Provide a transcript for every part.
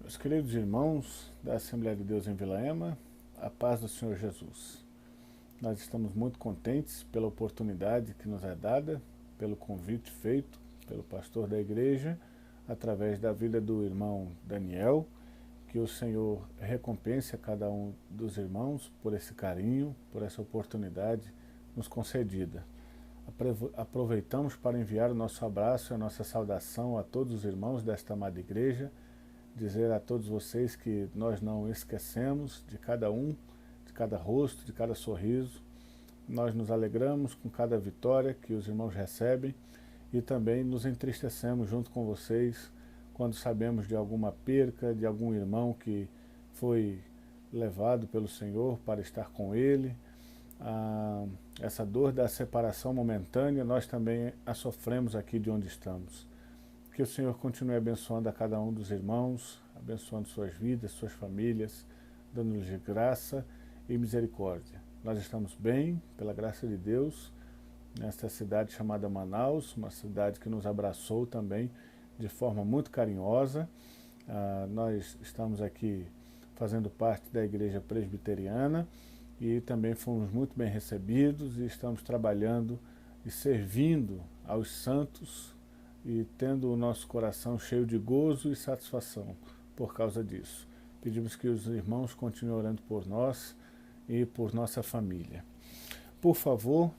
Meus queridos irmãos da Assembleia de Deus em Vila Ema, a paz do Senhor Jesus. Nós estamos muito contentes pela oportunidade que nos é dada, pelo convite feito pelo pastor da igreja, através da vida do irmão Daniel, que o Senhor recompense a cada um dos irmãos por esse carinho, por essa oportunidade nos concedida. Aproveitamos para enviar o nosso abraço e a nossa saudação a todos os irmãos desta amada igreja, dizer a todos vocês que nós não esquecemos de cada um, de cada rosto, de cada sorriso. Nós nos alegramos com cada vitória que os irmãos recebem e também nos entristecemos junto com vocês quando sabemos de alguma perca, de algum irmão que foi levado pelo Senhor para estar com Ele. Essa dor da separação momentânea, nós também a sofremos aqui de onde estamos. Que o Senhor continue abençoando a cada um dos irmãos, abençoando suas vidas, suas famílias, dando-lhes graça e misericórdia. Nós estamos bem, pela graça de Deus, nesta cidade chamada Manaus, uma cidade que nos abraçou também de forma muito carinhosa. Nós estamos aqui fazendo parte da igreja presbiteriana e também fomos muito bem recebidos e estamos trabalhando e servindo aos santos e tendo o nosso coração cheio de gozo e satisfação por causa disso. Pedimos que os irmãos continuem orando por nós e por nossa família. Por favor,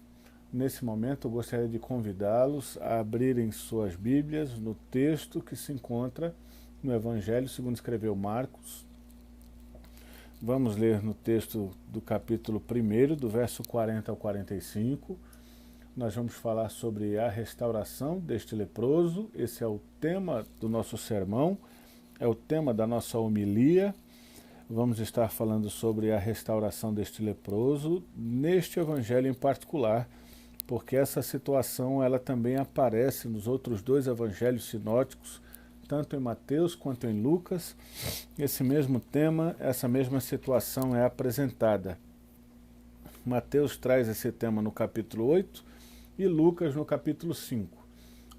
nesse momento eu gostaria de convidá-los a abrirem suas Bíblias no texto que se encontra no Evangelho segundo escreveu Marcos. Vamos ler no texto do capítulo 1, do verso 40 ao 45. Nós vamos falar sobre a restauração deste leproso. Esse é o tema do nosso sermão, é o tema da nossa homilia. Vamos estar falando sobre a restauração deste leproso neste evangelho em particular, porque essa situação ela também aparece nos outros dois evangelhos sinóticos, tanto em Mateus quanto em Lucas. Esse mesmo tema, essa mesma situação é apresentada. Mateus traz esse tema no capítulo 8, e Lucas no capítulo 5.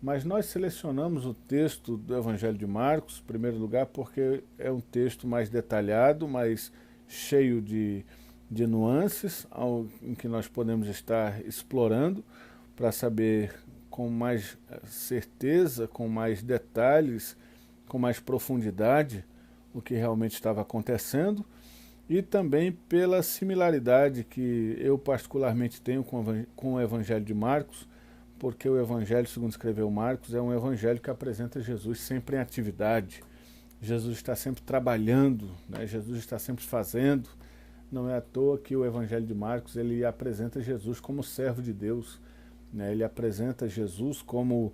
Mas nós selecionamos o texto do Evangelho de Marcos, em primeiro lugar, porque é um texto mais detalhado, mais cheio de nuances, em que nós podemos estar explorando para saber com mais certeza, com mais detalhes, com mais profundidade o que realmente estava acontecendo, e também pela similaridade que eu particularmente tenho com o Evangelho de Marcos, porque o Evangelho, segundo escreveu Marcos, é um evangelho que apresenta Jesus sempre em atividade. Jesus está sempre trabalhando, né? Jesus está sempre fazendo. Não é à toa que o Evangelho de Marcos ele apresenta Jesus como servo de Deus, né? Ele apresenta Jesus como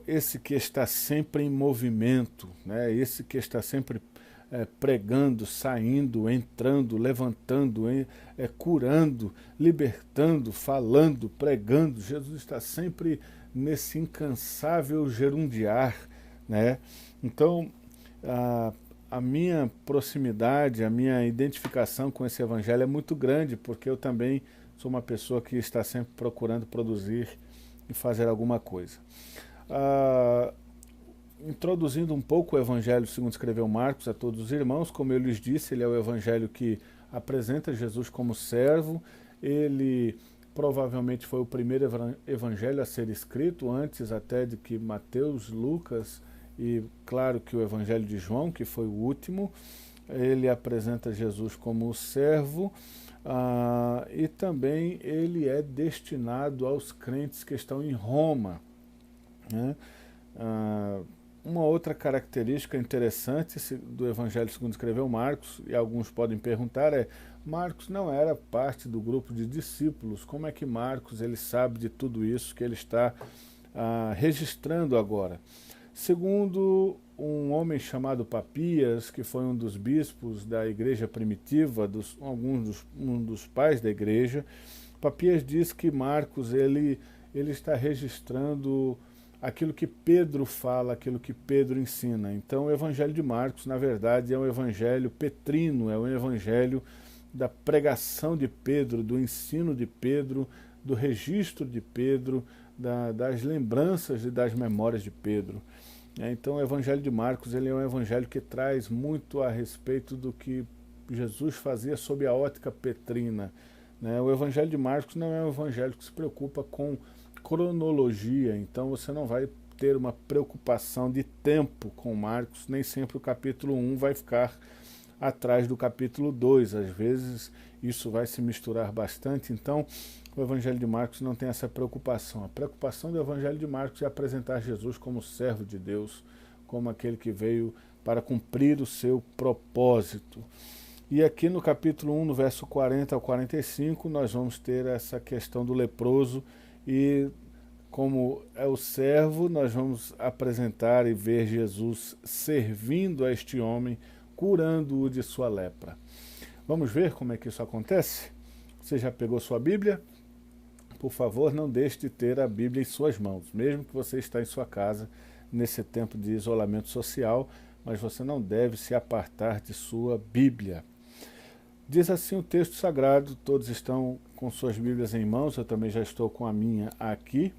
esse que está sempre em movimento, né? Esse que está sempre pregando, saindo, entrando, levantando, curando, libertando, falando, pregando. Jesus está sempre nesse incansável gerundiar, né? Então, a minha proximidade, a minha identificação com esse evangelho é muito grande, porque eu também sou uma pessoa que está sempre procurando produzir e fazer alguma coisa. Introduzindo um pouco o Evangelho segundo escreveu Marcos a todos os irmãos, como eu lhes disse, ele é o Evangelho que apresenta Jesus como servo. Ele provavelmente foi o primeiro Evangelho a ser escrito, antes até de que Mateus, Lucas e, claro, que o Evangelho de João, que foi o último. Ele apresenta Jesus como servo e também ele é destinado aos crentes que estão em Roma, né? Uma outra característica interessante do Evangelho segundo escreveu Marcos, e alguns podem perguntar, Marcos não era parte do grupo de discípulos, como é que Marcos ele sabe de tudo isso que ele está registrando agora? Segundo um homem chamado Papias, que foi um dos bispos da igreja primitiva, um dos pais da igreja, Papias diz que Marcos ele está registrando aquilo que Pedro fala, aquilo que Pedro ensina. Então o Evangelho de Marcos, na verdade, é um evangelho petrino, é um evangelho da pregação de Pedro, do ensino de Pedro, do registro de Pedro, das lembranças e das memórias de Pedro. Então o Evangelho de Marcos ele é um evangelho que traz muito a respeito do que Jesus fazia sob a ótica petrina. O Evangelho de Marcos não é um evangelho que se preocupa com cronologia, então você não vai ter uma preocupação de tempo com Marcos, nem sempre o capítulo 1 vai ficar atrás do capítulo 2, às vezes isso vai se misturar bastante, então o Evangelho de Marcos não tem essa preocupação. A preocupação do Evangelho de Marcos é apresentar Jesus como servo de Deus, como aquele que veio para cumprir o seu propósito. E aqui no capítulo 1, no verso 40 ao 45, nós vamos ter essa questão do leproso e como é o servo, nós vamos apresentar e ver Jesus servindo a este homem, curando-o de sua lepra. Vamos ver como é que isso acontece? Você já pegou sua Bíblia? Por favor, não deixe de ter a Bíblia em suas mãos, mesmo que você está em sua casa nesse tempo de isolamento social, mas você não deve se apartar de sua Bíblia. Diz assim o texto sagrado, todos estão com suas Bíblias em mãos, eu também já estou com a minha aqui.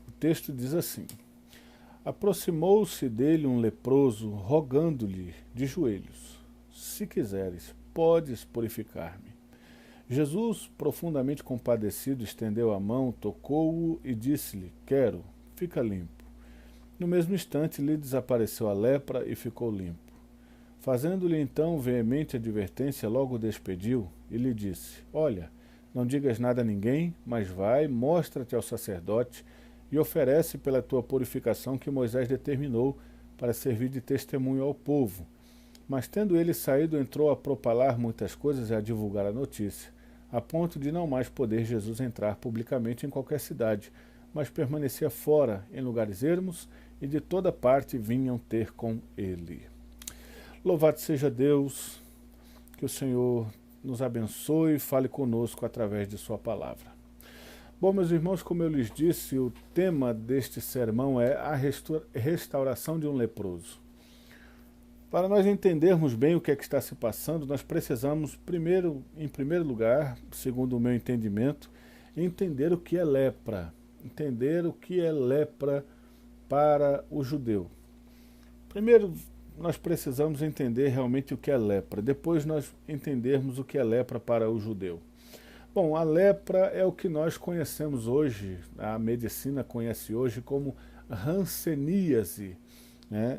O texto diz assim: aproximou-se dele um leproso, rogando-lhe de joelhos: se quiseres, podes purificar-me. Jesus, profundamente compadecido, estendeu a mão, tocou-o e disse-lhe: quero, fica limpo. No mesmo instante lhe desapareceu a lepra e ficou limpo. Fazendo-lhe então veemente advertência, logo o despediu e lhe disse: olha, não digas nada a ninguém, mas vai, mostra-te ao sacerdote e oferece pela tua purificação que Moisés determinou para servir de testemunho ao povo. Mas tendo ele saído, entrou a propalar muitas coisas e a divulgar a notícia, a ponto de não mais poder Jesus entrar publicamente em qualquer cidade, mas permanecia fora, em lugares ermos, e de toda parte vinham ter com ele. Louvado seja Deus, que o Senhor nos abençoe e fale conosco através de sua palavra. Bom, meus irmãos, como eu lhes disse, o tema deste sermão é a restauração de um leproso. Para nós entendermos bem o que é que está se passando, nós precisamos, em primeiro lugar, segundo o meu entendimento, entender o que é lepra. Entender o que é lepra para o judeu. Primeiro, nós precisamos entender realmente o que é lepra. Depois nós entendermos o que é lepra para o judeu. Bom, a lepra é o que nós conhecemos hoje, a medicina conhece hoje como hanseníase,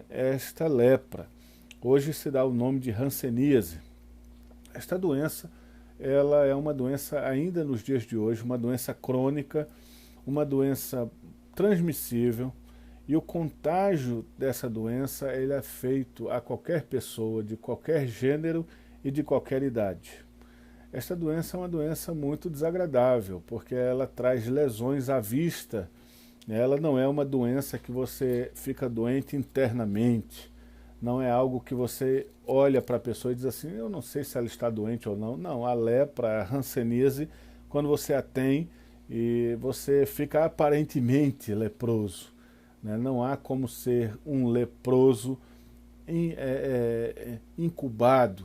esta lepra. Hoje se dá o nome de hanseníase. Esta doença, ela é uma doença ainda nos dias de hoje, uma doença crônica, uma doença transmissível, e o contágio dessa doença ele é feito a qualquer pessoa, de qualquer gênero e de qualquer idade. Esta doença é uma doença muito desagradável, porque ela traz lesões à vista. Ela não é uma doença que você fica doente internamente. Não é algo que você olha para a pessoa e diz assim, eu não sei se ela está doente ou não. Não, a lepra, a hanseníase, quando você a tem, e você fica aparentemente leproso. Não há como ser um leproso incubado,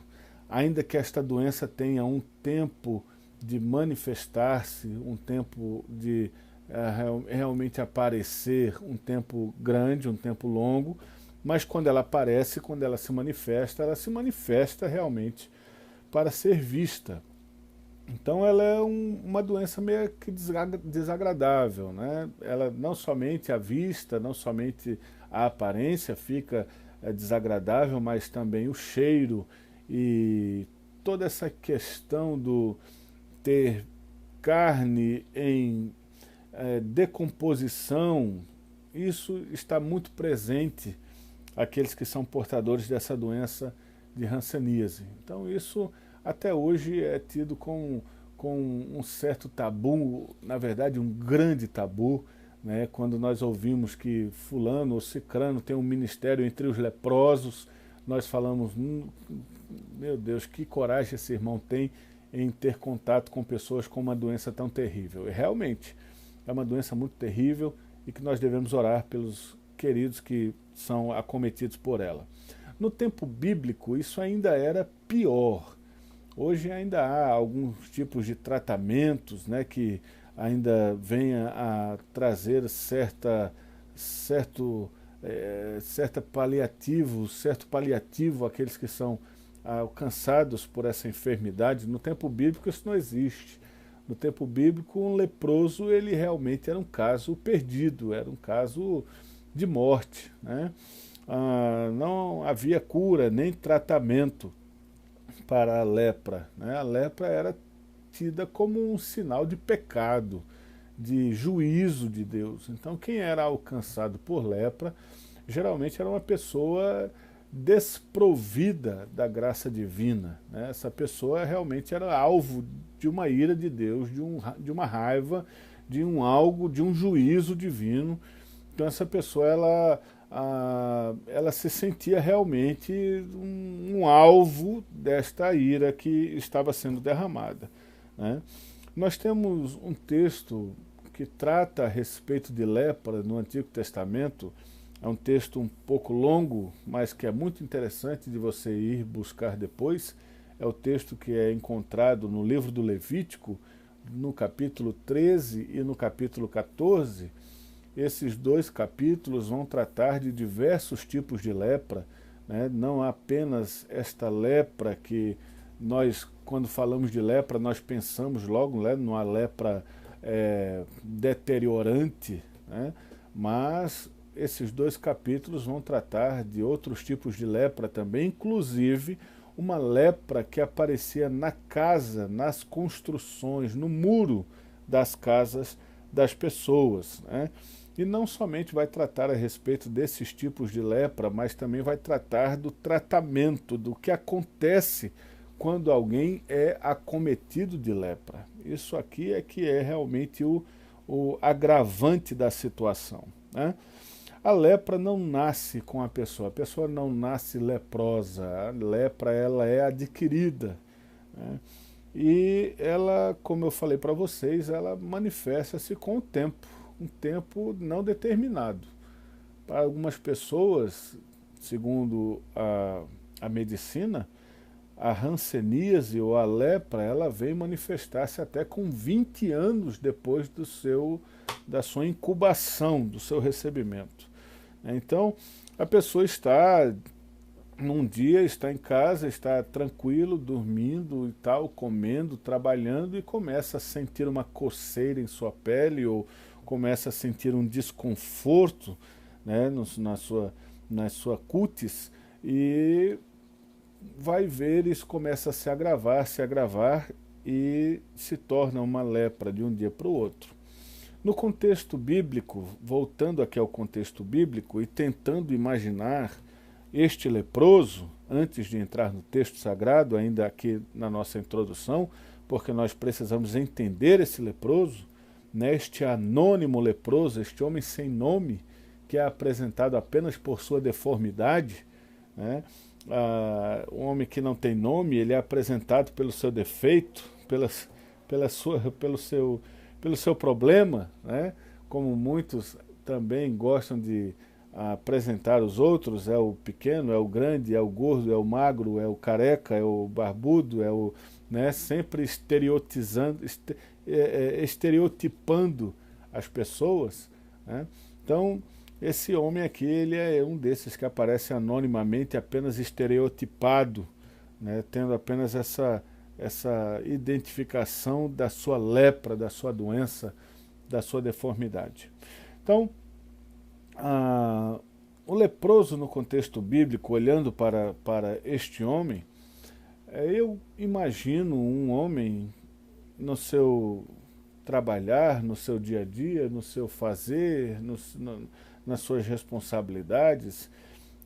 ainda que esta doença tenha um tempo de manifestar-se, um tempo de realmente aparecer, um tempo grande, um tempo longo, mas quando ela aparece, quando ela se manifesta realmente para ser vista. Então ela é uma doença meio que desagradável, Ela não somente a vista, não somente a aparência fica desagradável, mas também o cheiro e toda essa questão do ter carne em decomposição, isso está muito presente àqueles que são portadores dessa doença de hanseníase. Então isso até hoje é tido com um certo tabu, na verdade um grande tabu, quando nós ouvimos que fulano ou cicrano tem um ministério entre os leprosos, nós falamos, meu Deus, que coragem esse irmão tem em ter contato com pessoas com uma doença tão terrível. E realmente é uma doença muito terrível e que nós devemos orar pelos queridos que são acometidos por ela. No tempo bíblico isso ainda era pior. Hoje ainda há alguns tipos de tratamentos que ainda venha a trazer certo certo paliativo àqueles que são alcançados por essa enfermidade. No tempo bíblico isso não existe. No tempo bíblico, um leproso, ele realmente era um caso perdido, era um caso de morte, né? Não havia cura nem tratamento para a lepra, né? A lepra era tida como um sinal de pecado, de juízo de Deus. Então quem era alcançado por lepra geralmente era uma pessoa desprovida da graça divina, né? Essa pessoa realmente era alvo de uma ira de Deus, de uma raiva, de um juízo divino. Então essa pessoa ela se sentia realmente um alvo desta ira que estava sendo derramada, né? Nós temos um texto que trata a respeito de lepra no Antigo Testamento. É um texto um pouco longo, mas que é muito interessante de você ir buscar depois. É o texto que é encontrado no livro do Levítico, no capítulo 13 e no capítulo 14. Esses dois capítulos vão tratar de diversos tipos de lepra, né? Não apenas esta lepra que nós, quando falamos de lepra, nós pensamos logo, né, numa lepra deteriorante, né? Mas esses dois capítulos vão tratar de outros tipos de lepra também, inclusive uma lepra que aparecia na casa, nas construções, no muro das casas das pessoas, né? E não somente vai tratar a respeito desses tipos de lepra, mas também vai tratar do tratamento, do que acontece quando alguém é acometido de lepra. Isso aqui é que é realmente o agravante da situação, né? A lepra não nasce com a pessoa não nasce leprosa, a lepra ela é adquirida, né? E ela, como eu falei para vocês, ela manifesta-se com o tempo, um tempo não determinado. Para algumas pessoas, segundo a medicina, a hanseníase ou a lepra, ela vem manifestar-se até com 20 anos depois da sua incubação, do seu recebimento. Então, a pessoa num dia está em casa, está tranquilo, dormindo e tal, comendo, trabalhando, e começa a sentir uma coceira em sua pele, ou começa a sentir um desconforto, né, na sua cutis, e vai ver, isso começa a se agravar e se torna uma lepra de um dia para o outro. No contexto bíblico, voltando aqui ao contexto bíblico e tentando imaginar este leproso, antes de entrar no texto sagrado, ainda aqui na nossa introdução, porque nós precisamos entender esse leproso, né, este anônimo leproso, este homem sem nome, que é apresentado apenas por sua deformidade, né? O homem que não tem nome, ele é apresentado pelo seu defeito, pelo seu problema, né? Como muitos também gostam de apresentar os outros, é o pequeno, é o grande, é o gordo, é o magro, é o careca, é o barbudo, né, sempre estereotipando as pessoas, né? Então, esse homem aqui, ele é um desses que aparece anonimamente, apenas estereotipado, né, tendo apenas essa identificação da sua lepra, da sua doença, da sua deformidade. Então, o leproso no contexto bíblico, olhando para este homem, eu imagino um homem no seu trabalhar, no seu dia a dia, no seu fazer, nas suas responsabilidades,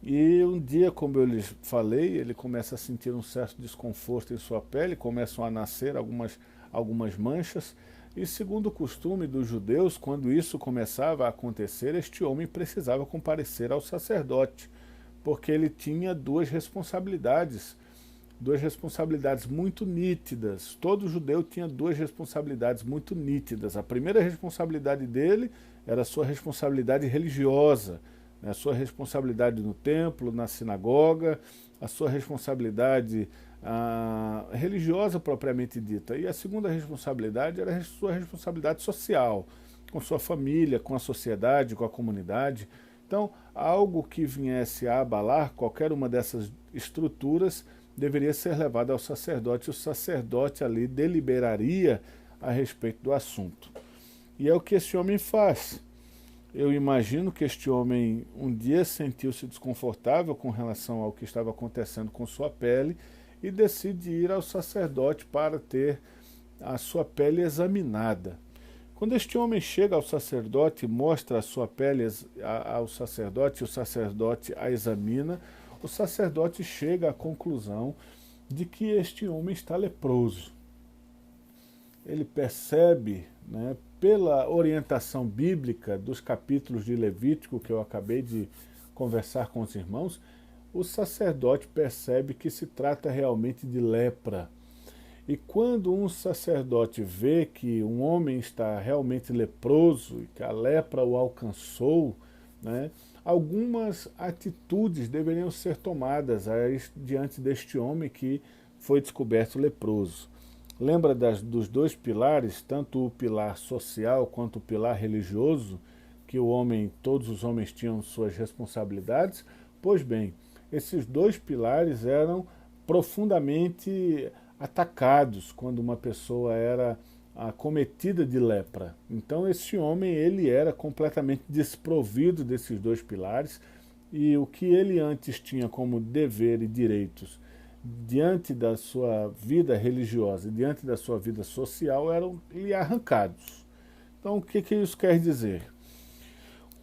e um dia, como eu lhes falei, ele começa a sentir um certo desconforto em sua pele, começam a nascer algumas manchas, e segundo o costume dos judeus, quando isso começava a acontecer, este homem precisava comparecer ao sacerdote, porque ele tinha duas responsabilidades muito nítidas. Todo judeu tinha duas responsabilidades muito nítidas. A primeira responsabilidade dele era a sua responsabilidade religiosa, né? A sua responsabilidade no templo, na sinagoga, a sua responsabilidade religiosa propriamente dita. E a segunda responsabilidade era a sua responsabilidade social, com sua família, com a sociedade, com a comunidade. Então, algo que viesse a abalar qualquer uma dessas estruturas deveria ser levado ao sacerdote, e o sacerdote ali deliberaria a respeito do assunto. E é o que esse homem faz. Eu imagino que este homem um dia sentiu-se desconfortável com relação ao que estava acontecendo com sua pele e decide ir ao sacerdote para ter a sua pele examinada. Quando este homem chega ao sacerdote e mostra a sua pele ao sacerdote, e o sacerdote a examina, o sacerdote chega à conclusão de que este homem está leproso. Ele percebe, né, pela orientação bíblica dos capítulos de Levítico que eu acabei de conversar com os irmãos, o sacerdote percebe que se trata realmente de lepra. E quando um sacerdote vê que um homem está realmente leproso e que a lepra o alcançou, né, algumas atitudes deveriam ser tomadas diante deste homem que foi descoberto leproso. Lembra dos dois pilares, tanto o pilar social quanto o pilar religioso, que todos os homens tinham suas responsabilidades? Pois bem, esses dois pilares eram profundamente atacados quando uma pessoa era acometida de lepra. Então esse homem ele era completamente desprovido desses dois pilares, e o que ele antes tinha como dever e direitos diante da sua vida religiosa e diante da sua vida social eram-lhe arrancados. Então o que isso quer dizer?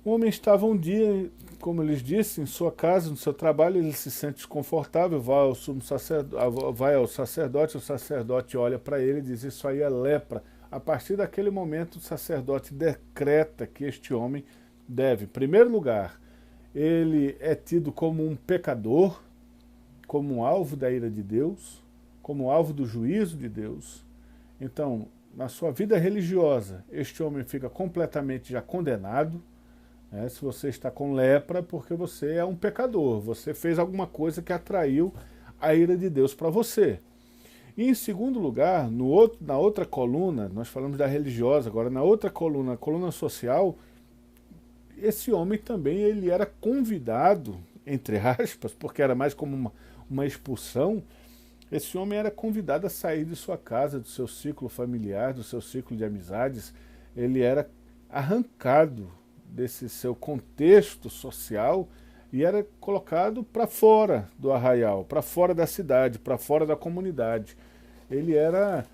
O homem estava um dia, como eu lhes disse, em sua casa, no seu trabalho, ele se sente desconfortável, vai ao sacerdote, o sacerdote olha para ele e diz: isso aí é lepra. A partir daquele momento, o sacerdote decreta que este homem deve, em primeiro lugar, ele é tido como um pecador, como um alvo da ira de Deus, como alvo do juízo de Deus. Então, na sua vida religiosa, este homem fica completamente já condenado. Se você está com lepra, porque você é um pecador, você fez alguma coisa que atraiu a ira de Deus para você. E em segundo lugar, na outra coluna, nós falamos da religiosa, agora na outra coluna, a coluna social, esse homem também ele era convidado, entre aspas, porque era mais como uma expulsão, esse homem era convidado a sair de sua casa, do seu ciclo familiar, do seu ciclo de amizades, ele era arrancado desse seu contexto social e era colocado para fora do arraial, para fora da cidade, para fora da comunidade. Ele era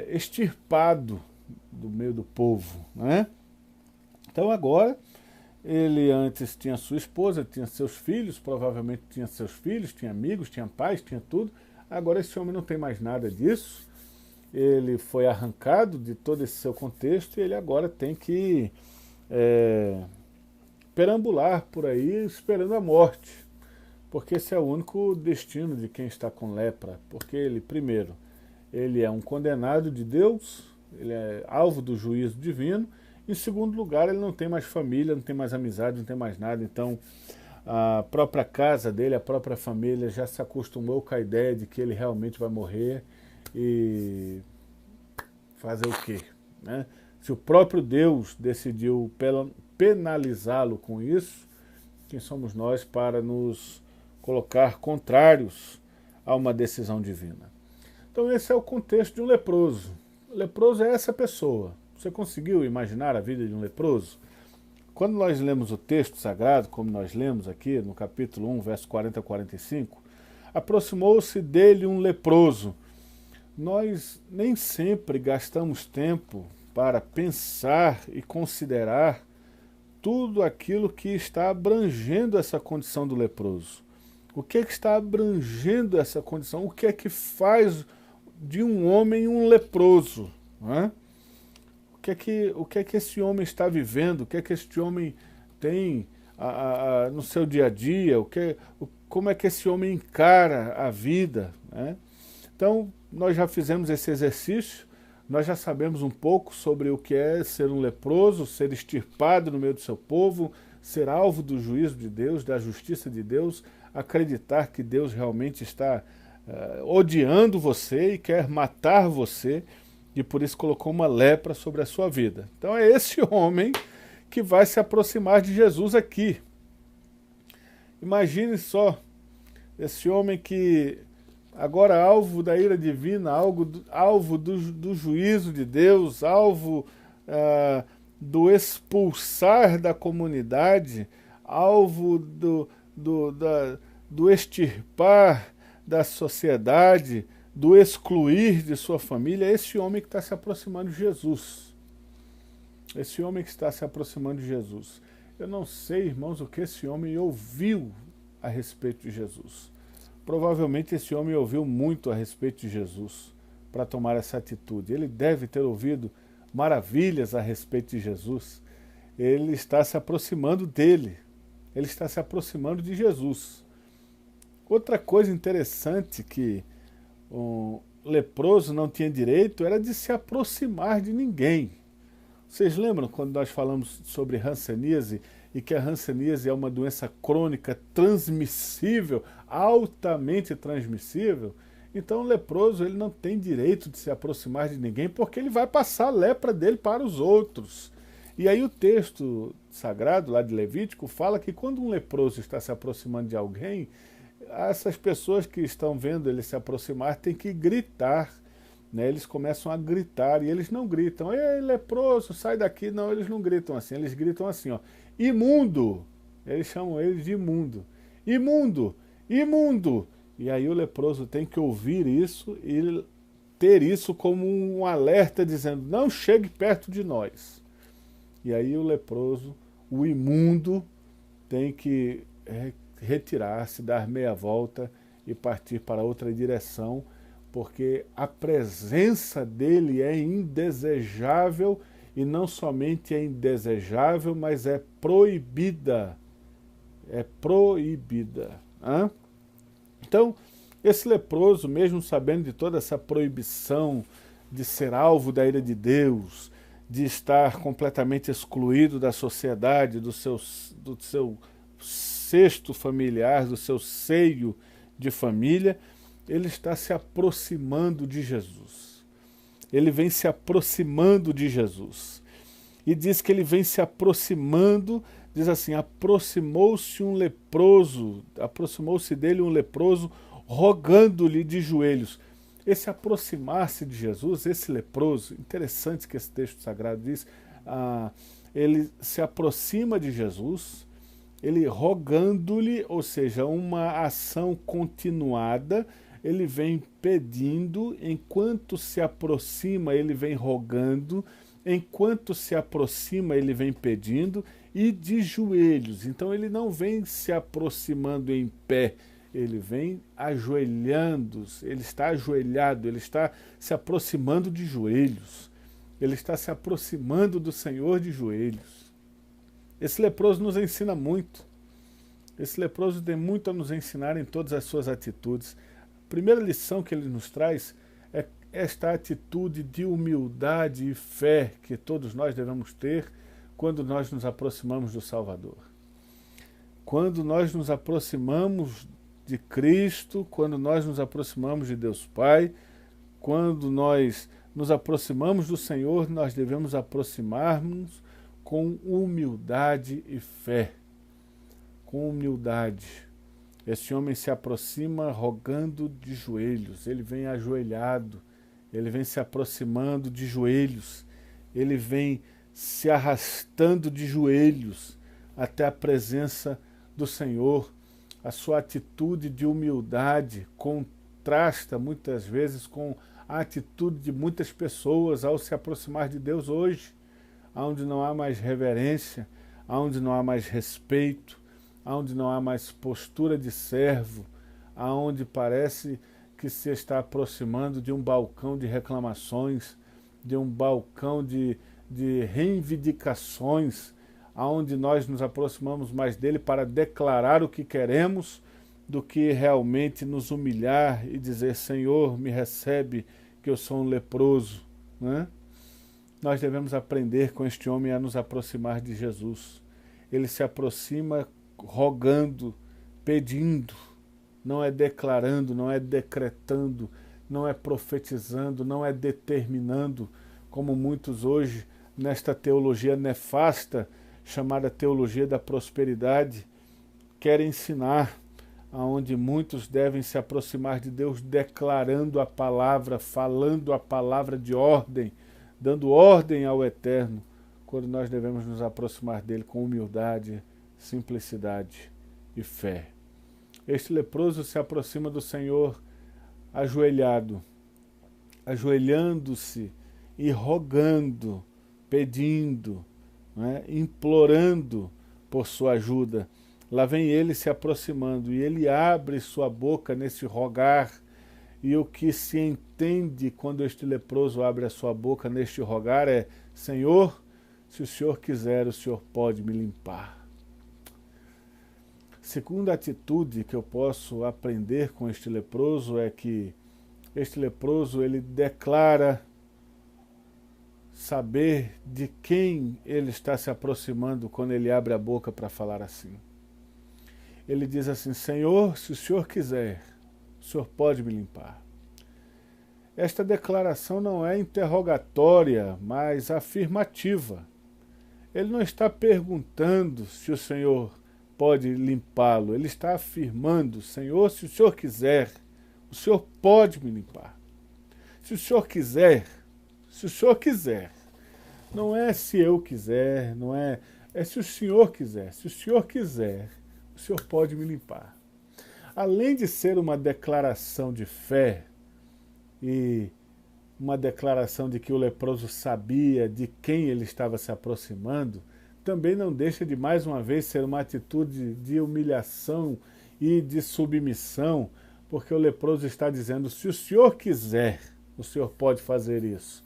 extirpado do meio do povo, né? Então agora, ele antes tinha sua esposa, tinha seus filhos, provavelmente tinha seus filhos, tinha amigos, tinha pais, tinha tudo. Agora esse homem não tem mais nada disso. Ele foi arrancado de todo esse seu contexto e ele agora tem que perambular por aí esperando a morte, porque esse é o único destino de quem está com lepra, porque ele, primeiro, ele é um condenado de Deus, ele é alvo do juízo divino, em segundo lugar, ele não tem mais família, não tem mais amizade, não tem mais nada, então a própria casa dele, a própria família já se acostumou com a ideia de que ele realmente vai morrer e fazer o quê, né? Se o próprio Deus decidiu penalizá-lo com isso, quem somos nós para nos colocar contrários a uma decisão divina? Então esse é o contexto de um leproso. O leproso é essa pessoa. Você conseguiu imaginar a vida de um leproso? Quando nós lemos o texto sagrado, como nós lemos aqui no capítulo 1, verso 40 a 45, aproximou-se dele um leproso. Nós nem sempre gastamos tempo para pensar e considerar tudo aquilo que está abrangendo essa condição do leproso. O que é que está abrangendo essa condição? O que é que faz de um homem um leproso? Né? O que é que esse homem está vivendo? O que é que este homem tem no seu dia a dia? Como é que esse homem encara a vida? Né? Então, nós já fizemos esse exercício. Nós já sabemos um pouco sobre o que é ser um leproso, ser extirpado no meio do seu povo, ser alvo do juízo de Deus, da justiça de Deus, acreditar que Deus realmente está odiando você e quer matar você, e por isso colocou uma lepra sobre a sua vida. Então é esse homem que vai se aproximar de Jesus aqui. Imagine só, esse homem que agora alvo da ira divina, alvo do juízo de Deus, alvo do expulsar da comunidade, alvo do extirpar da sociedade, do excluir de sua família, esse homem que está se aproximando de Jesus. Esse homem que está se aproximando de Jesus. Eu não sei, irmãos, o que esse homem ouviu a respeito de Jesus. Provavelmente esse homem ouviu muito a respeito de Jesus para tomar essa atitude. Ele deve ter ouvido maravilhas a respeito de Jesus. Ele está se aproximando dele. Ele está se aproximando de Jesus. Outra coisa interessante que o leproso não tinha direito era de se aproximar de ninguém. Vocês lembram quando nós falamos sobre hanseníase e que a hanseníase é uma doença crônica transmissível, altamente transmissível? Então o leproso ele não tem direito de se aproximar de ninguém porque ele vai passar a lepra dele para os outros. E aí o texto sagrado lá de Levítico fala que quando um leproso está se aproximando de alguém, essas pessoas que estão vendo ele se aproximar têm que gritar. Né, eles começam a gritar, e eles não gritam, ei, leproso, sai daqui. Não, eles não gritam assim, eles gritam assim, ó, imundo. Eles chamam ele de imundo. Imundo, imundo. E aí o leproso tem que ouvir isso e ter isso como um alerta, dizendo, não chegue perto de nós. E aí o leproso, o imundo, tem que retirar-se, dar meia volta e partir para outra direção, porque a presença dele é indesejável, e não somente é indesejável, mas é proibida. É proibida. Hein? Então, esse leproso, mesmo sabendo de toda essa proibição de ser alvo da ira de Deus, de estar completamente excluído da sociedade, do seu cesto familiar, do seu seio de família, ele está se aproximando de Jesus. Ele vem se aproximando de Jesus. E diz que ele vem se aproximando, diz assim, aproximou-se dele um leproso, rogando-lhe de joelhos. Esse aproximar-se de Jesus, esse leproso, interessante que esse texto sagrado diz, ele se aproxima de Jesus, ele rogando-lhe, ou seja, uma ação continuada. Ele vem pedindo, enquanto se aproxima, ele vem rogando, enquanto se aproxima, ele vem pedindo, e de joelhos. Então ele não vem se aproximando em pé, ele vem ajoelhando, ele está ajoelhado, ele está se aproximando de joelhos, ele está se aproximando do Senhor de joelhos. Esse leproso nos ensina muito. Esse leproso tem muito a nos ensinar em todas as suas atitudes. A primeira lição que ele nos traz é esta atitude de humildade e fé que todos nós devemos ter quando nós nos aproximamos do Salvador. Quando nós nos aproximamos de Cristo, quando nós nos aproximamos de Deus Pai, quando nós nos aproximamos do Senhor, nós devemos aproximar-nos com humildade e fé. Com humildade. Esse homem se aproxima rogando de joelhos, ele vem ajoelhado, ele vem se aproximando de joelhos, ele vem se arrastando de joelhos até a presença do Senhor. A sua atitude de humildade contrasta muitas vezes com a atitude de muitas pessoas ao se aproximar de Deus hoje, onde não há mais reverência, onde não há mais respeito, onde não há mais postura de servo, aonde parece que se está aproximando de um balcão de reclamações, de um balcão de reivindicações, aonde nós nos aproximamos mais dele para declarar o que queremos do que realmente nos humilhar e dizer, Senhor, me recebe, que eu sou um leproso. Né? Nós devemos aprender com este homem a nos aproximar de Jesus. Ele se aproxima rogando, pedindo, não é declarando, não é decretando, não é profetizando, não é determinando, como muitos hoje, nesta teologia nefasta, chamada Teologia da Prosperidade, quer ensinar aonde muitos devem se aproximar de Deus declarando a palavra, falando a palavra de ordem, dando ordem ao Eterno, quando nós devemos nos aproximar dele com humildade, simplicidade e fé. Este leproso se aproxima do Senhor ajoelhado, ajoelhando-se e rogando, pedindo, né, implorando por sua ajuda. Lá vem ele se aproximando e ele abre sua boca nesse rogar, e o que se entende quando este leproso abre a sua boca neste rogar é: Senhor, se o Senhor quiser, o Senhor pode me limpar. Segunda atitude que eu posso aprender com este leproso é que este leproso ele declara saber de quem ele está se aproximando quando ele abre a boca para falar assim. Ele diz assim: Senhor, se o Senhor quiser, o Senhor pode me limpar. Esta declaração não é interrogatória, mas afirmativa. Ele não está perguntando se o Senhor pode limpá-lo. Ele está afirmando: Senhor, se o Senhor quiser, o Senhor pode me limpar. Se o Senhor quiser, se o Senhor quiser. Não é se eu quiser, não é, é se o Senhor quiser. Se o Senhor quiser, o Senhor pode me limpar. Além de ser uma declaração de fé e uma declaração de que o leproso sabia de quem ele estava se aproximando, também não deixa de mais uma vez ser uma atitude de humilhação e de submissão, porque o leproso está dizendo: se o Senhor quiser, o Senhor pode fazer isso.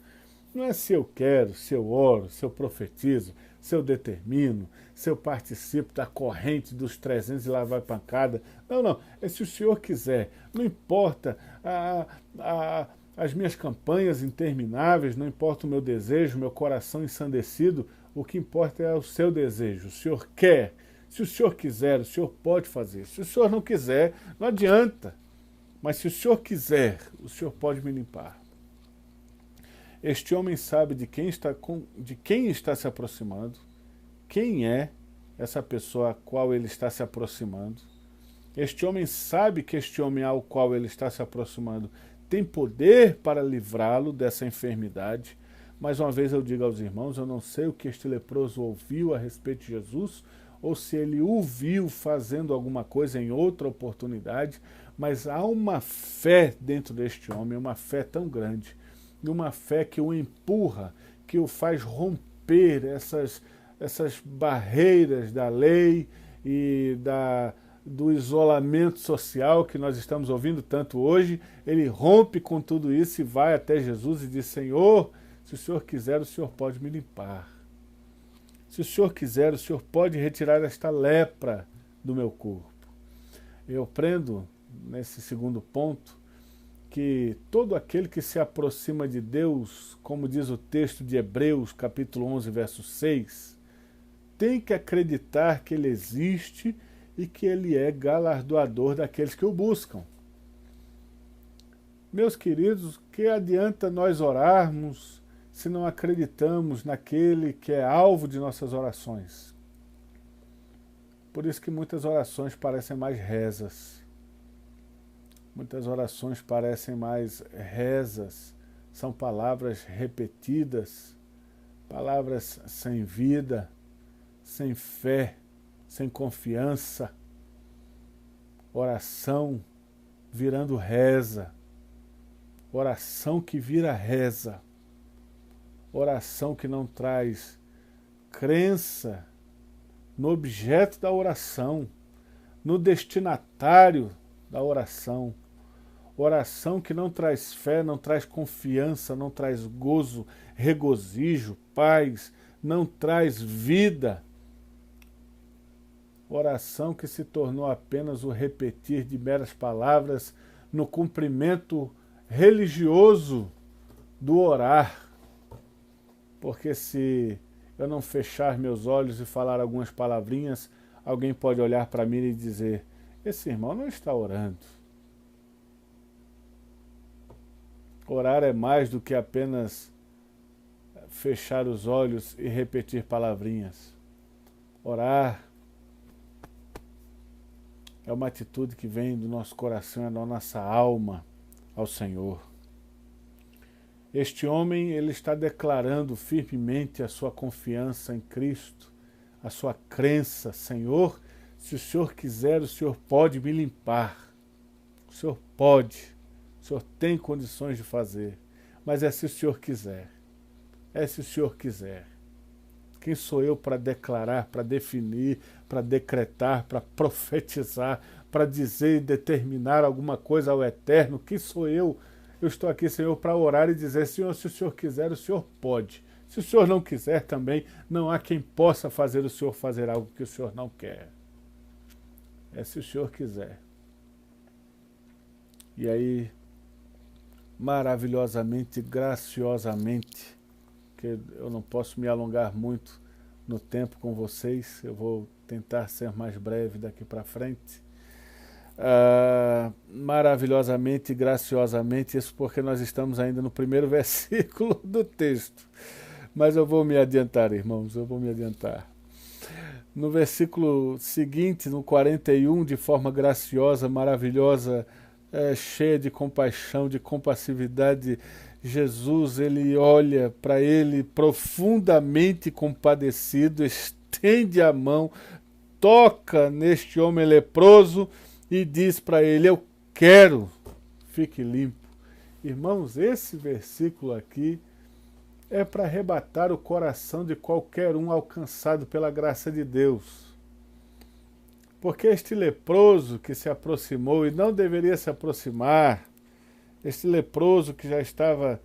Não é se eu quero, se eu oro, se eu profetizo, se eu determino, se eu participo da corrente dos 300 e lá vai pancada. Não, não. É se o Senhor quiser. Não importa as minhas campanhas intermináveis, não importa o meu desejo, meu coração ensandecido. O que importa é o seu desejo. O Senhor quer. Se o Senhor quiser, o Senhor pode fazer. Se o Senhor não quiser, não adianta. Mas se o Senhor quiser, o Senhor pode me limpar. Este homem sabe de quem está se aproximando, quem é essa pessoa a qual ele está se aproximando. Este homem sabe que este homem ao qual ele está se aproximando tem poder para livrá-lo dessa enfermidade. Mais uma vez eu digo aos irmãos, eu não sei o que este leproso ouviu a respeito de Jesus, ou se ele o viu fazendo alguma coisa em outra oportunidade, mas há uma fé dentro deste homem, uma fé tão grande, uma fé que o empurra, que o faz romper essas barreiras da lei e do isolamento social que nós estamos ouvindo tanto hoje. Ele rompe com tudo isso e vai até Jesus e diz: Senhor, se o Senhor quiser, o Senhor pode me limpar. Se o Senhor quiser, o Senhor pode retirar esta lepra do meu corpo. Eu aprendo, nesse segundo ponto, que todo aquele que se aproxima de Deus, como diz o texto de Hebreus, capítulo 11, verso 6, tem que acreditar que Ele existe e que Ele é galardoador daqueles que o buscam. Meus queridos, que adianta nós orarmos se não acreditamos naquele que é alvo de nossas orações? Por isso que muitas orações parecem mais rezas. Muitas orações parecem mais rezas, são palavras repetidas, palavras sem vida, sem fé, sem confiança. Oração virando reza, oração que vira reza, oração que não traz crença no objeto da oração, no destinatário da oração. Oração que não traz fé, não traz confiança, não traz gozo, regozijo, paz, não traz vida. Oração que se tornou apenas o repetir de meras palavras no cumprimento religioso do orar. Porque se eu não fechar meus olhos e falar algumas palavrinhas, alguém pode olhar para mim e dizer: esse irmão não está orando. Orar é mais do que apenas fechar os olhos e repetir palavrinhas. Orar é uma atitude que vem do nosso coração, da nossa alma ao Senhor. Este homem, ele está declarando firmemente a sua confiança em Cristo, a sua crença. Senhor, se o Senhor quiser, o Senhor pode me limpar. O Senhor pode. O Senhor tem condições de fazer. Mas é se o Senhor quiser. É se o Senhor quiser. Quem sou eu para declarar, para definir, para decretar, para profetizar, para dizer e determinar alguma coisa ao Eterno? Quem sou eu? Eu estou aqui, Senhor, para orar e dizer, Senhor, se o Senhor quiser, o Senhor pode. Se o Senhor não quiser também, não há quem possa fazer o Senhor fazer algo que o Senhor não quer. É se o Senhor quiser. E aí, maravilhosamente, graciosamente, que eu não posso me alongar muito no tempo com vocês, eu vou tentar ser mais breve daqui para frente. Maravilhosamente e graciosamente, isso porque nós estamos ainda no primeiro versículo do texto. Mas eu vou me adiantar, irmãos, eu vou me adiantar. No versículo seguinte, no 41, de forma graciosa, maravilhosa, cheia de compaixão, de compassividade, Jesus, ele olha para ele profundamente compadecido, estende a mão, toca neste homem leproso e diz para ele, eu quero, fique limpo. Irmãos, esse versículo aqui é para arrebatar o coração de qualquer um alcançado pela graça de Deus. Porque este leproso que se aproximou e não deveria se aproximar, este leproso que já estava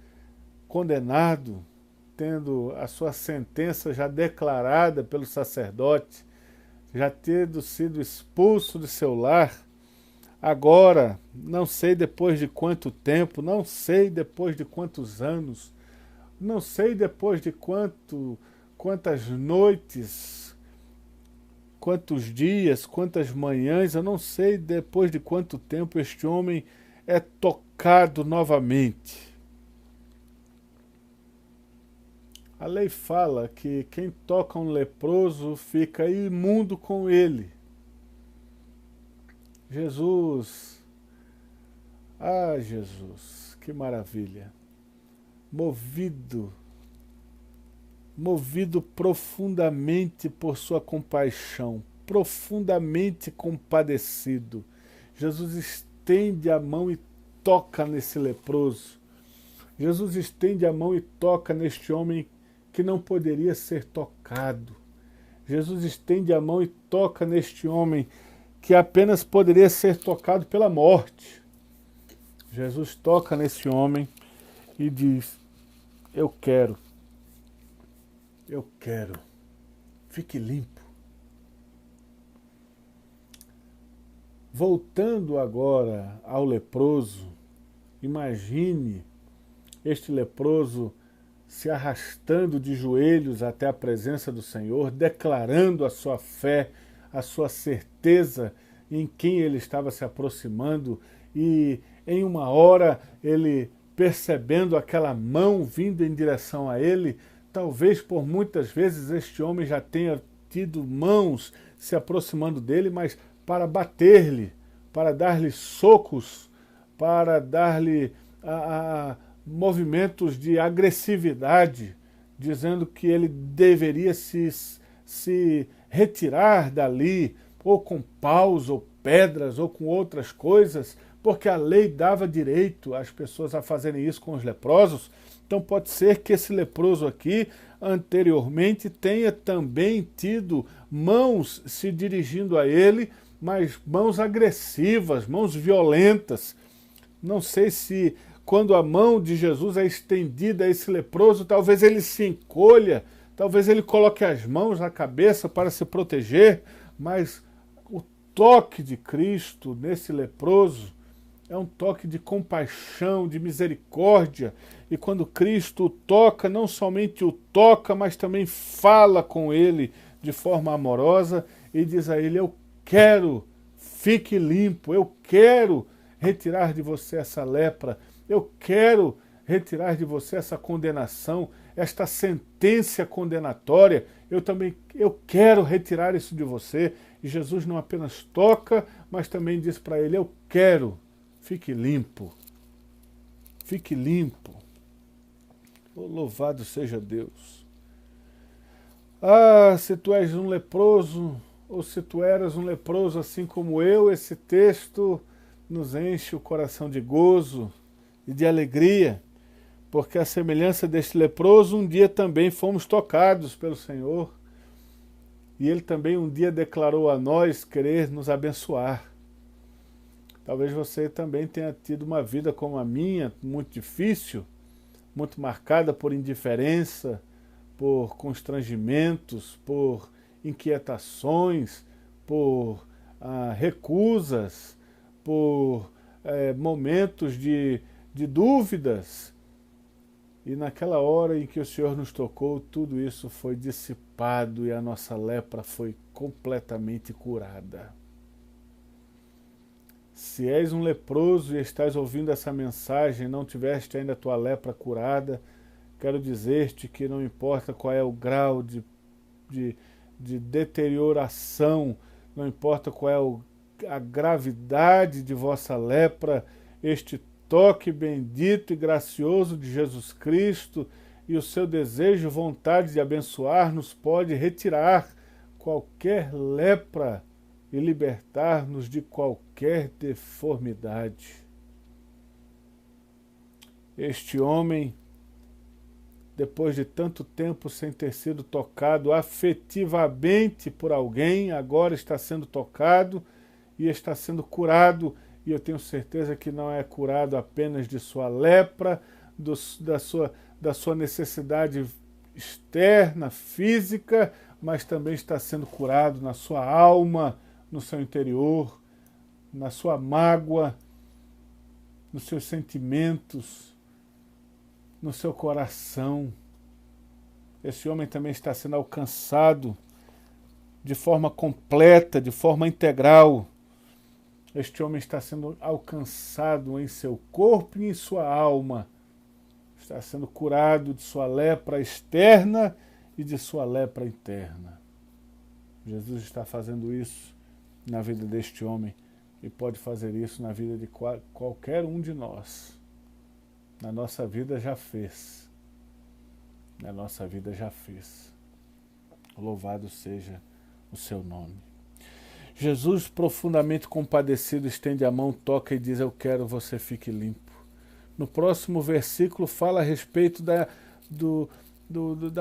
condenado, tendo a sua sentença já declarada pelo sacerdote, já tendo sido expulso de seu lar, agora, não sei depois de quanto tempo, não sei depois de quantos anos, não sei depois de quantas noites, quantos dias, quantas manhãs, eu não sei depois de quanto tempo este homem é tocado novamente. A lei fala que quem toca um leproso fica imundo com ele. Jesus, Jesus, que maravilha. Movido profundamente por sua compaixão, profundamente compadecido, Jesus estende a mão e toca nesse leproso. Jesus estende a mão e toca neste homem que não poderia ser tocado. Jesus estende a mão e toca neste homem que apenas poderia ser tocado pela morte. Jesus toca nesse homem e diz, eu quero, fique limpo. Voltando agora ao leproso, imagine este leproso se arrastando de joelhos até a presença do Senhor, declarando a sua fé, a sua certeza em quem ele estava se aproximando, e em uma hora ele, percebendo aquela mão vindo em direção a ele, talvez por muitas vezes este homem já tenha tido mãos se aproximando dele, mas para bater-lhe, para dar-lhe socos, para dar-lhe movimentos de agressividade, dizendo que ele deveria se retirar dali, ou com paus, ou pedras, ou com outras coisas, porque a lei dava direito às pessoas a fazerem isso com os leprosos. Então pode ser que esse leproso aqui, anteriormente, tenha também tido mãos se dirigindo a ele, mas mãos agressivas, mãos violentas. Não sei se quando a mão de Jesus é estendida a esse leproso, talvez ele se encolha, talvez ele coloque as mãos na cabeça para se proteger, mas o toque de Cristo nesse leproso é um toque de compaixão, de misericórdia, e quando Cristo o toca, não somente o toca, mas também fala com ele de forma amorosa e diz a ele, eu quero, fique limpo, eu quero retirar de você essa lepra, eu quero retirar de você essa condenação, esta sentença condenatória. Eu quero retirar isso de você. E Jesus não apenas toca, mas também diz para ele, eu quero, fique limpo. Fique limpo. Oh, louvado seja Deus. Ah, se tu és um leproso, ou se tu eras um leproso assim como eu, esse texto nos enche o coração de gozo e de alegria, porque a semelhança deste leproso, um dia também fomos tocados pelo Senhor, e Ele também um dia declarou a nós querer nos abençoar. Talvez você também tenha tido uma vida como a minha, muito difícil, muito marcada por indiferença, por constrangimentos, por inquietações, por recusas, por momentos de dúvidas. E naquela hora em que o Senhor nos tocou, tudo isso foi dissipado e a nossa lepra foi completamente curada. Se és um leproso e estás ouvindo essa mensagem e não tiveste ainda a tua lepra curada, quero dizer-te que não importa qual é o grau de deterioração, não importa qual é a gravidade de vossa lepra, este toque bendito e gracioso de Jesus Cristo e o seu desejo e vontade de abençoar-nos pode retirar qualquer lepra e libertar-nos de qualquer deformidade. Este homem, depois de tanto tempo sem ter sido tocado afetivamente por alguém, agora está sendo tocado e está sendo curado, e eu tenho certeza que não é curado apenas de sua lepra, da sua necessidade externa, física, mas também está sendo curado na sua alma, no seu interior, na sua mágoa, nos seus sentimentos, no seu coração. Esse homem também está sendo alcançado de forma completa, de forma integral. Este homem está sendo alcançado em seu corpo e em sua alma. Está sendo curado de sua lepra externa e de sua lepra interna. Jesus está fazendo isso na vida deste homem e pode fazer isso na vida de qualquer um de nós. Na nossa vida já fez. Na nossa vida já fez. Louvado seja o seu nome. Jesus, profundamente compadecido, estende a mão, toca e diz, eu quero, você fique limpo. No próximo versículo fala a respeito da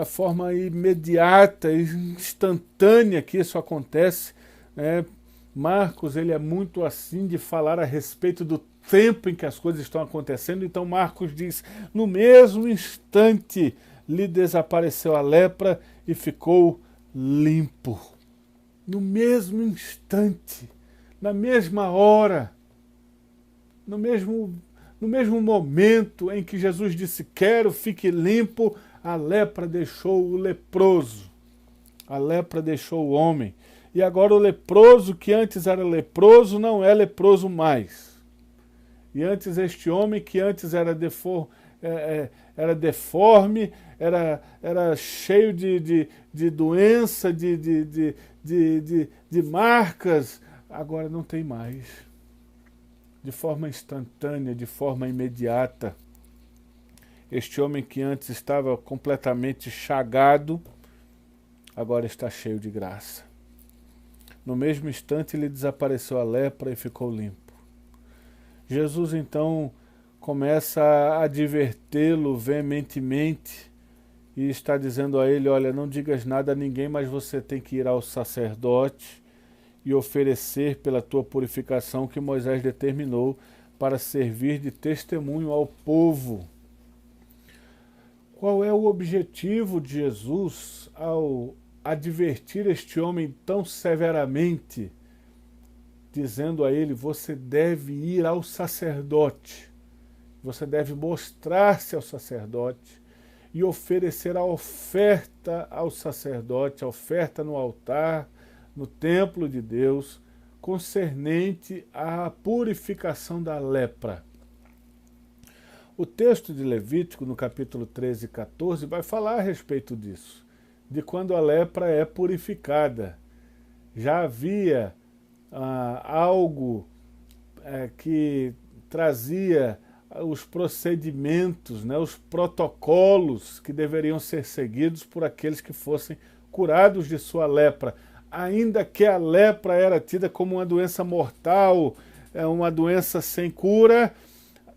forma imediata e instantânea que isso acontece, né? Marcos, ele é muito assim de falar a respeito do tempo em que as coisas estão acontecendo, então Marcos diz, no mesmo instante lhe desapareceu a lepra e ficou limpo. No mesmo instante, na mesma hora, no mesmo momento em que Jesus disse, quero, fique limpo, a lepra deixou o leproso, a lepra deixou o homem. E agora o leproso, que antes era leproso, não é leproso mais. E antes este homem, que antes era deforme, era cheio de doença, de marcas, agora não tem mais. De forma instantânea, de forma imediata. Este homem que antes estava completamente chagado, agora está cheio de graça. No mesmo instante lhe desapareceu a lepra e ficou limpo. Jesus então começa a advertê-lo veementemente e está dizendo a ele, olha, não digas nada a ninguém, mas você tem que ir ao sacerdote e oferecer pela tua purificação que Moisés determinou para servir de testemunho ao povo. Qual é o objetivo de Jesus ao advertir este homem tão severamente, dizendo a ele, você deve ir ao sacerdote, você deve mostrar-se ao sacerdote e oferecer a oferta ao sacerdote, a oferta no altar, no templo de Deus, concernente à purificação da lepra. O texto de Levítico, no capítulo 13 e 14, vai falar a respeito disso, de quando a lepra é purificada. Já havia algo que trazia os procedimentos, né, os protocolos que deveriam ser seguidos por aqueles que fossem curados de sua lepra. Ainda que a lepra era tida como uma doença mortal, uma doença sem cura,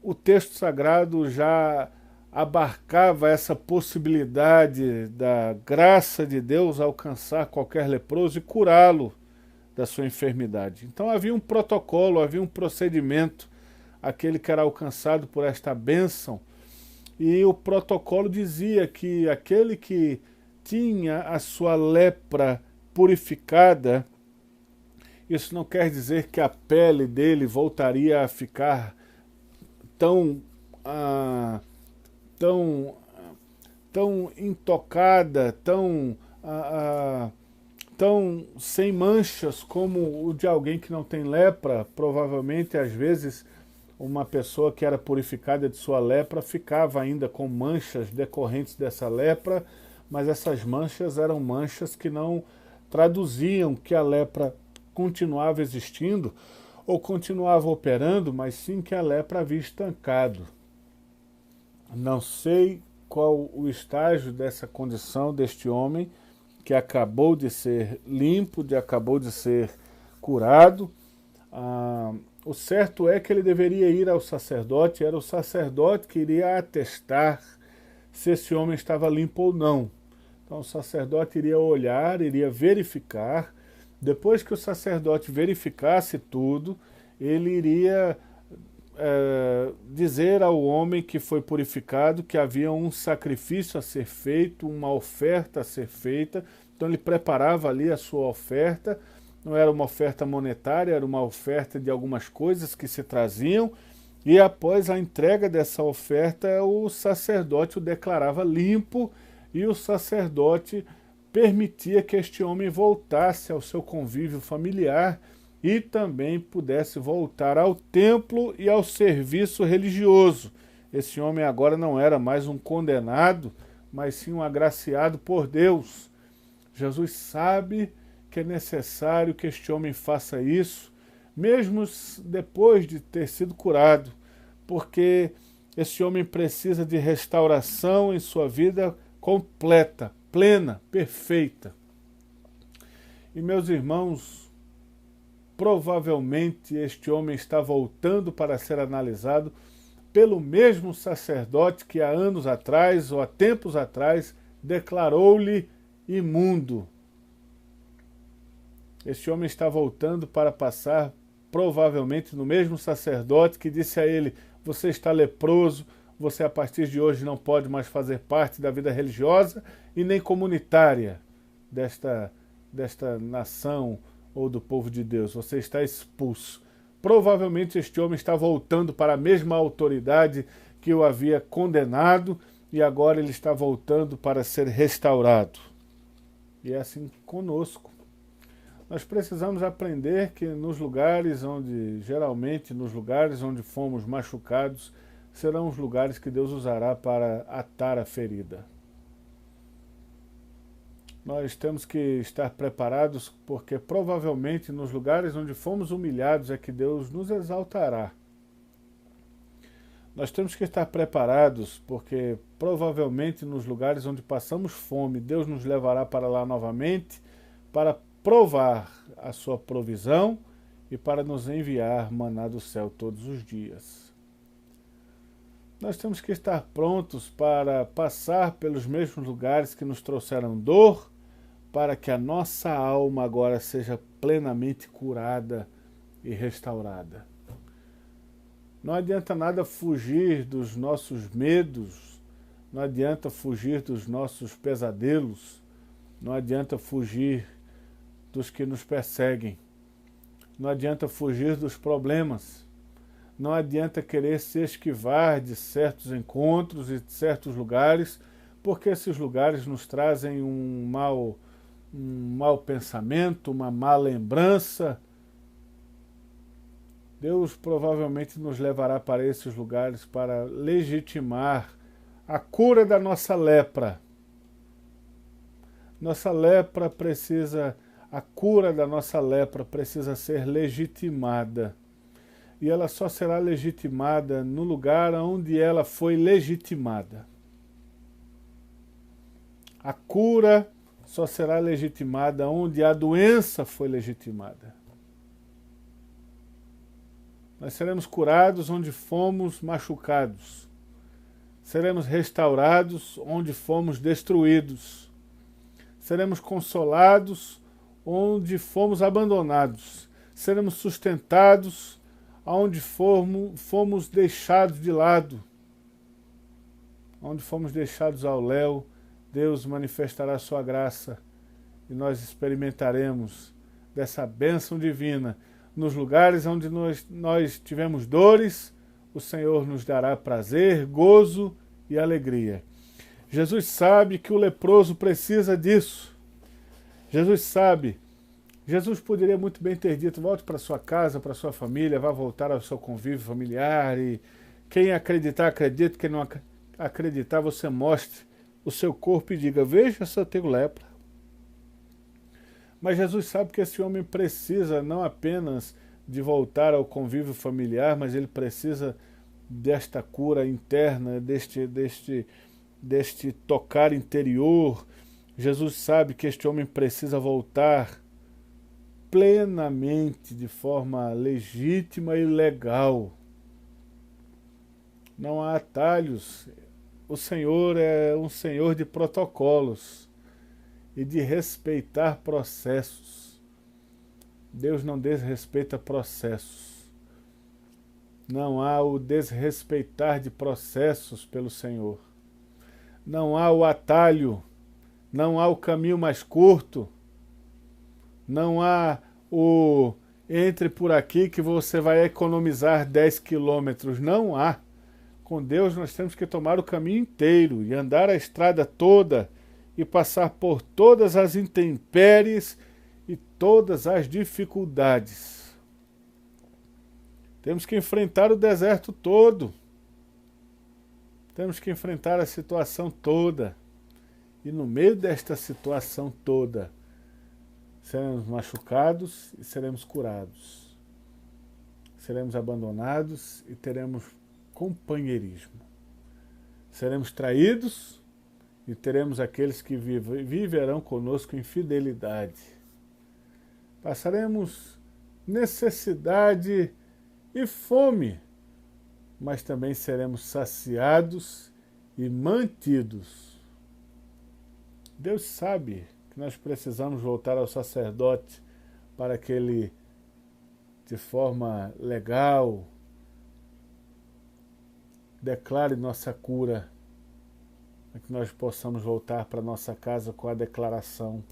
o texto sagrado já abarcava essa possibilidade da graça de Deus alcançar qualquer leproso e curá-lo da sua enfermidade. Então havia um protocolo, havia um procedimento, aquele que era alcançado por esta bênção, e o protocolo dizia que aquele que tinha a sua lepra purificada, isso não quer dizer que a pele dele voltaria a ficar tão intocada, tão sem manchas como o de alguém que não tem lepra. Provavelmente, às vezes, uma pessoa que era purificada de sua lepra ficava ainda com manchas decorrentes dessa lepra, mas essas manchas eram manchas que não traduziam que a lepra continuava existindo ou continuava operando, mas sim que a lepra havia estancado. Não sei qual o estágio dessa condição deste homem que acabou de ser limpo, acabou de ser curado. O certo é que ele deveria ir ao sacerdote, era o sacerdote que iria atestar se esse homem estava limpo ou não. Então o sacerdote iria olhar, iria verificar. Depois que o sacerdote verificasse tudo, ele iria dizer ao homem que foi purificado que havia um sacrifício a ser feito, uma oferta a ser feita. Então ele preparava ali a sua oferta. Não era uma oferta monetária, era uma oferta de algumas coisas que se traziam, e após a entrega dessa oferta, o sacerdote o declarava limpo, e o sacerdote permitia que este homem voltasse ao seu convívio familiar e também pudesse voltar ao templo e ao serviço religioso. Esse homem agora não era mais um condenado, mas sim um agraciado por Deus. Jesus sabe que é necessário que este homem faça isso, mesmo depois de ter sido curado, porque esse homem precisa de restauração em sua vida completa, plena, perfeita. E meus irmãos, provavelmente este homem está voltando para ser analisado pelo mesmo sacerdote que há anos atrás, ou há tempos atrás, declarou-lhe imundo. Este homem está voltando para passar, provavelmente, no mesmo sacerdote que disse a ele: você está leproso, você a partir de hoje não pode mais fazer parte da vida religiosa e nem comunitária desta nação ou do povo de Deus, você está expulso. Provavelmente este homem está voltando para a mesma autoridade que o havia condenado, e agora ele está voltando para ser restaurado. E é assim conosco. Nós precisamos aprender que geralmente nos lugares onde fomos machucados, serão os lugares que Deus usará para atar a ferida. Nós temos que estar preparados, porque provavelmente nos lugares onde fomos humilhados é que Deus nos exaltará. Nós temos que estar preparados, porque provavelmente nos lugares onde passamos fome, Deus nos levará para lá novamente, para provar a sua provisão e para nos enviar maná do céu todos os dias. Nós temos que estar prontos para passar pelos mesmos lugares que nos trouxeram dor, para que a nossa alma agora seja plenamente curada e restaurada. Não adianta nada fugir dos nossos medos, não adianta fugir dos nossos pesadelos, não adianta fugir dos que nos perseguem, não adianta fugir dos problemas, não adianta querer se esquivar de certos encontros e de certos lugares, porque esses lugares nos trazem um mau pensamento, uma má lembrança. Deus provavelmente nos levará para esses lugares para legitimar a cura da nossa lepra. A cura da nossa lepra precisa ser legitimada. E ela só será legitimada no lugar onde ela foi legitimada. A cura só será legitimada onde a doença foi legitimada. Nós seremos curados onde fomos machucados. Seremos restaurados onde fomos destruídos. Seremos consolados onde fomos abandonados. Seremos sustentados onde fomos deixados de lado. Onde fomos deixados ao léu, Deus manifestará a sua graça e nós experimentaremos dessa bênção divina. Nos lugares onde nós tivemos dores, o Senhor nos dará prazer, gozo e alegria. Jesus sabe que o leproso precisa disso. Jesus sabe. Jesus poderia muito bem ter dito, volte para sua casa, para sua família, vá voltar ao seu convívio familiar e quem acreditar, acredite, quem não acreditar, você mostre o seu corpo e diga, veja se eu tenho lepra. Mas Jesus sabe que esse homem precisa não apenas de voltar ao convívio familiar, mas ele precisa desta cura interna, deste tocar interior. Jesus sabe que este homem precisa voltar plenamente, de forma legítima e legal. Não há atalhos. O Senhor é um Senhor de protocolos e de respeitar processos. Deus não desrespeita processos. Não há o desrespeitar de processos pelo Senhor. Não há o atalho, não há o caminho mais curto, não há o entre por aqui que você vai economizar 10 quilômetros. Não há. Com Deus nós temos que tomar o caminho inteiro e andar a estrada toda e passar por todas as intempéries e todas as dificuldades. Temos que enfrentar o deserto todo. Temos que enfrentar a situação toda. E no meio desta situação toda, seremos machucados e seremos curados. Seremos abandonados e teremos companheirismo. Seremos traídos e teremos aqueles que viverão conosco em fidelidade. Passaremos necessidade e fome, mas também seremos saciados e mantidos. Deus sabe que nós precisamos voltar ao sacerdote para que ele, de forma legal, declare nossa cura, para que nós possamos voltar para nossa casa com a declaração.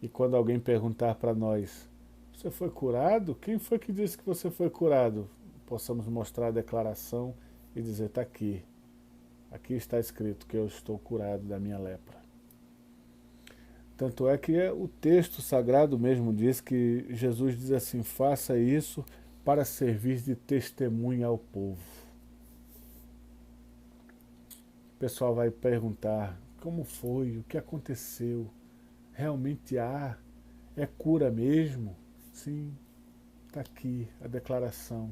E quando alguém perguntar para nós, você foi curado? Quem foi que disse que você foi curado? Possamos mostrar a declaração e dizer, está aqui. Aqui está escrito que eu estou curado da minha lepra. Tanto é que o texto sagrado mesmo diz que Jesus diz assim, faça isso para servir de testemunha ao povo. O pessoal vai perguntar, como foi, o que aconteceu? Realmente há? É cura mesmo? Sim, está aqui a declaração.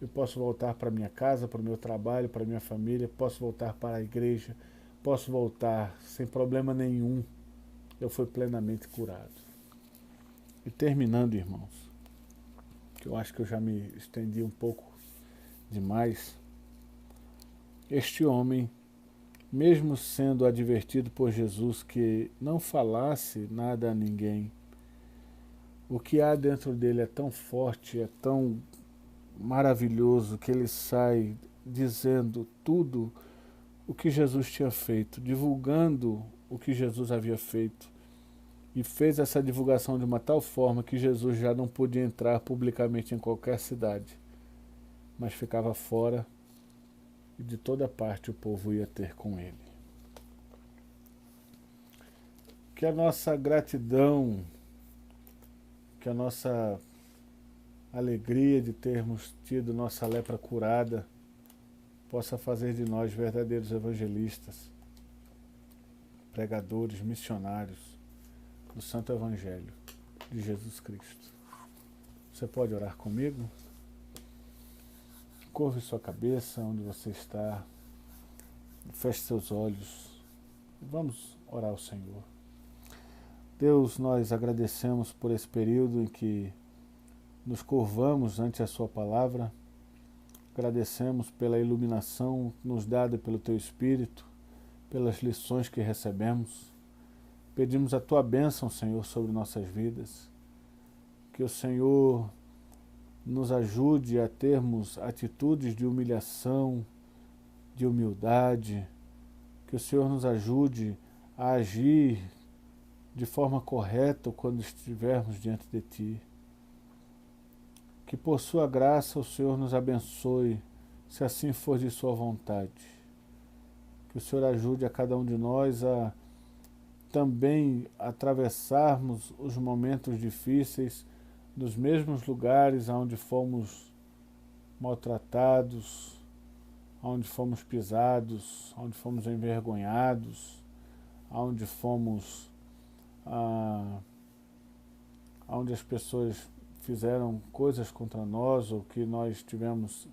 Eu posso voltar para minha casa, para o meu trabalho, para a minha família, posso voltar para a igreja, posso voltar sem problema nenhum. Eu fui plenamente curado. E terminando, irmãos, que eu acho que eu já me estendi um pouco demais, este homem, mesmo sendo advertido por Jesus que não falasse nada a ninguém, o que há dentro dele é tão forte, é tão maravilhoso, que ele sai dizendo tudo o que Jesus tinha feito, divulgando o que Jesus havia feito, e fez essa divulgação de uma tal forma que Jesus já não podia entrar publicamente em qualquer cidade, mas ficava fora e de toda parte o povo ia ter com ele. Que a nossa gratidão, que a nossa alegria de termos tido nossa lepra curada, possa fazer de nós verdadeiros evangelistas, pregadores, missionários do Santo Evangelho de Jesus Cristo. Você pode orar comigo? Curve sua cabeça onde você está, feche seus olhos. Vamos orar ao Senhor. Deus, nós agradecemos por esse período em que nos curvamos ante a sua palavra. Agradecemos pela iluminação nos dada pelo teu Espírito, pelas lições que recebemos. Pedimos a tua bênção, Senhor, sobre nossas vidas. Que o Senhor nos ajude a termos atitudes de humilhação, de humildade. Que o Senhor nos ajude a agir de forma correta quando estivermos diante de Ti. Que por Sua graça o Senhor nos abençoe, se assim for de Sua vontade. Que o Senhor ajude a cada um de nós a também atravessarmos os momentos difíceis nos mesmos lugares onde fomos maltratados, onde fomos pisados, onde fomos envergonhados, onde fomos onde as pessoas fizeram coisas contra nós ou que nós tivemos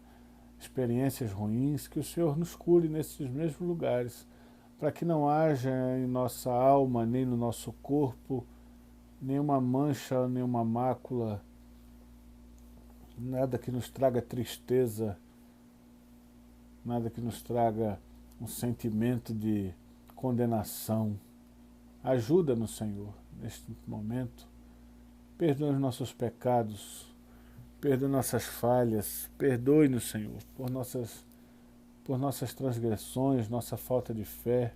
experiências ruins. Que o Senhor nos cure nesses mesmos lugares, para que não haja em nossa alma, nem no nosso corpo, nenhuma mancha, nenhuma mácula, nada que nos traga tristeza, nada que nos traga um sentimento de condenação. Ajuda-nos, Senhor, neste momento. Perdoe os nossos pecados, perdoe nossas falhas, perdoe-nos, Senhor, por nossas transgressões, nossa falta de fé,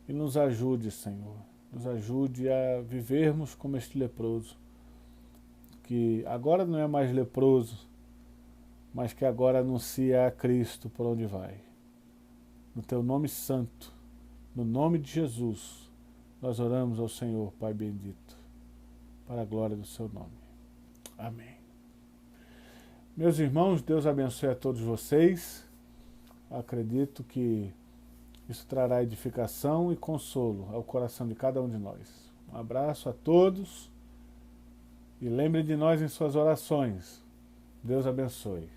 e nos ajude, Senhor, nos ajude a vivermos como este leproso, que agora não é mais leproso, mas que agora anuncia a Cristo por onde vai. No Teu nome santo, no nome de Jesus, nós oramos ao Senhor, Pai bendito, para a glória do Seu nome. Amém. Meus irmãos, Deus abençoe a todos vocês. Acredito que isso trará edificação e consolo ao coração de cada um de nós. Um abraço a todos e lembrem de nós em suas orações. Deus abençoe.